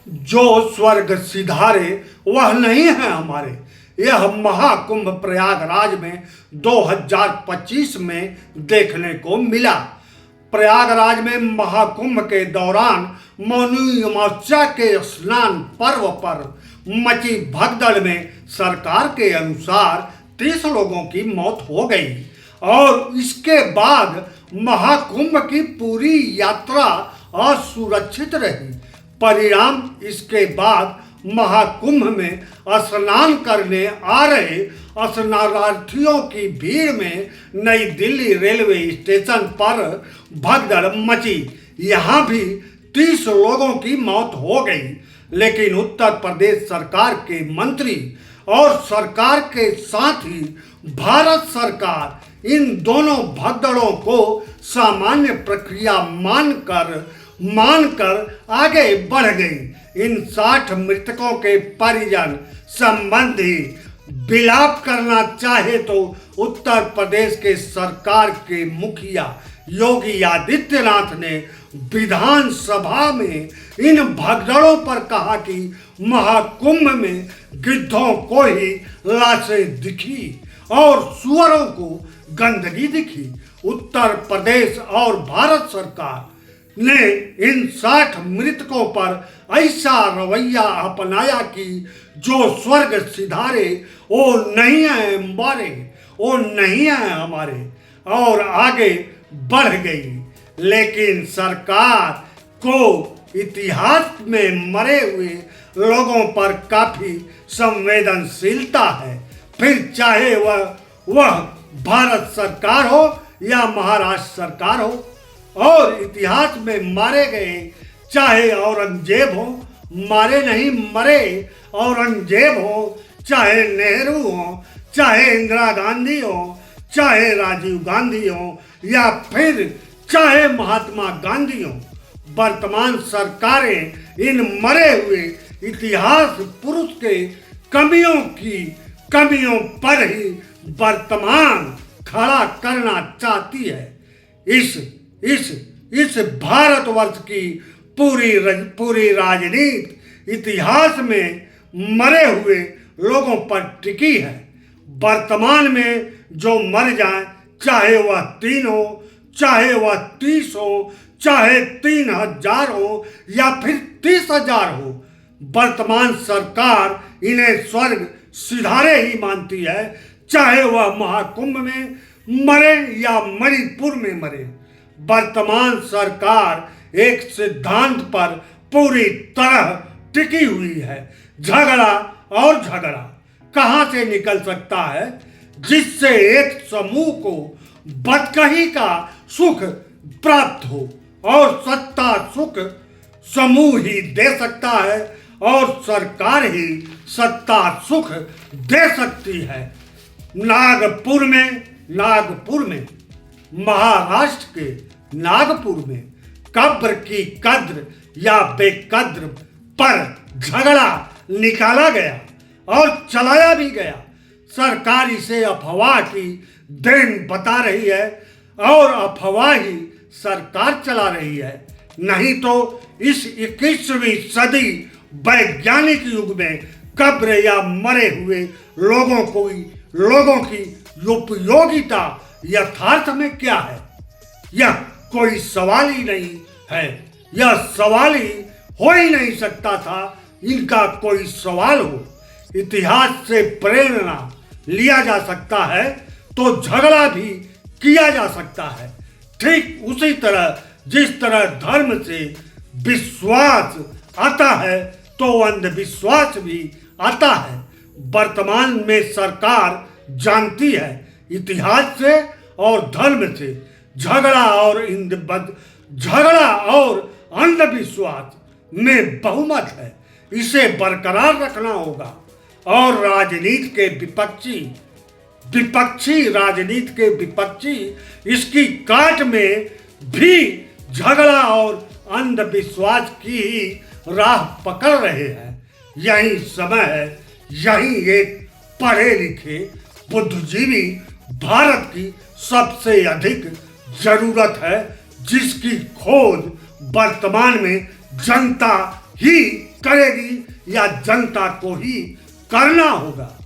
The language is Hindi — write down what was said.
जो स्वर्ग सिधारे वह नहीं है हमारे। यह महाकुंभ प्रयागराज में 2025 में देखने को मिला। प्रयागराज में महाकुंभ के दौरान मौनी अमावस्या के स्नान पर्व पर मची भगदड़ में सरकार के अनुसार 30 लोगों की मौत हो गई और इसके बाद महाकुंभ की पूरी यात्रा असुरक्षित रही। परिणाम इसके बाद महाकुंभ में स्नान करने आ रहे स्नानार्थियों की भीड़ में नई दिल्ली रेलवे स्टेशन पर भगदड़ मची। यहाँ भी 30 लोगों की मौत हो गई, लेकिन उत्तर प्रदेश सरकार के मंत्री और सरकार के साथ ही भारत सरकार इन दोनों भगदड़ों को सामान्य प्रक्रिया मानकर आगे बढ़ गई। इन 60 मृतकों के परिजन संबंधी विलाप करना चाहे तो उत्तर प्रदेश के सरकार के मुखिया योगी आदित्यनाथ ने विधानसभा में इन भगदड़ों पर कहा कि महाकुंभ में गिद्धों को ही लाशें दिखी और सुअरों को गंदगी दिखी। उत्तर प्रदेश और भारत सरकार ने इन 60 मृतकों पर ऐसा रवैया अपनाया कि जो स्वर्ग सिधारे वो नहीं है हमारे, वो नहीं है हमारे, और आगे बढ़ गई। लेकिन सरकार को इतिहास में मरे हुए लोगों पर काफी संवेदनशीलता है, फिर चाहे वह भारत सरकार हो या महाराष्ट्र सरकार हो। और इतिहास में मारे गए चाहे औरंगजेब हो, मारे नहीं मरे औरंगजेब हो, चाहे नेहरू हो, चाहे इंदिरा गांधी हो, चाहे राजीव गांधी हो या फिर चाहे महात्मा गांधी हो, वर्तमान सरकारें इन मरे हुए इतिहास पुरुष के कमियों पर ही वर्तमान खड़ा करना चाहती है। इस भारतवर्ष की पूरी राजनीति इतिहास में मरे हुए लोगों पर टिकी है। वर्तमान में जो मर जाए, चाहे वह 3 हो, चाहे वह 30 हो, चाहे 3000 हो या फिर 30,000 हो, वर्तमान सरकार इन्हें स्वर्ग सिधारे ही मानती है, चाहे वह महाकुंभ में मरे या मणिपुर में मरे। वर्तमान सरकार एक सिद्धांत पर पूरी तरह टिकी हुई है। झगड़ा कहां से निकल सकता है, जिससे एक समूह को बदकही का सुख प्राप्त हो, और सत्ता सुख समूह ही दे सकता है और सरकार ही सत्ता सुख दे सकती है। नागपुर में महाराष्ट्र के नागपुर में कब्र की कद्र या बेकद्र पर झगड़ा निकाला गया और चलाया भी गया। सरकार इसे अफवाह की देन बता रही है और अफवाह ही सरकार चला रही है। नहीं तो इस 21वीं सदी वैज्ञानिक युग में कब्र या मरे हुए लोगों की उपयोगिता यथार्थ में क्या है, यह कोई सवाल ही नहीं है। यह सवाल ही हो ही नहीं सकता था, इनका कोई सवाल हो। इतिहास से प्रेरणा लिया जा सकता है तो झगड़ा भी किया जा सकता है। ठीक उसी तरह जिस तरह धर्म से विश्वास आता है तो अंधविश्वास भी आता है। वर्तमान में सरकार जानती है इतिहास से और धर्म से झगड़ा और अंधविश्वास में बहुमत है, इसे बरकरार रखना होगा। और राजनीति के विपक्षी इसकी काट में भी झगड़ा और अंधविश्वास की ही राह पकड़ रहे हैं। यही समय है, यही एक पढ़े लिखे बुद्धिजीवी भारत की सबसे अधिक जरूरत है, जिसकी खोज वर्तमान में जनता ही करेगी या जनता को ही करना होगा।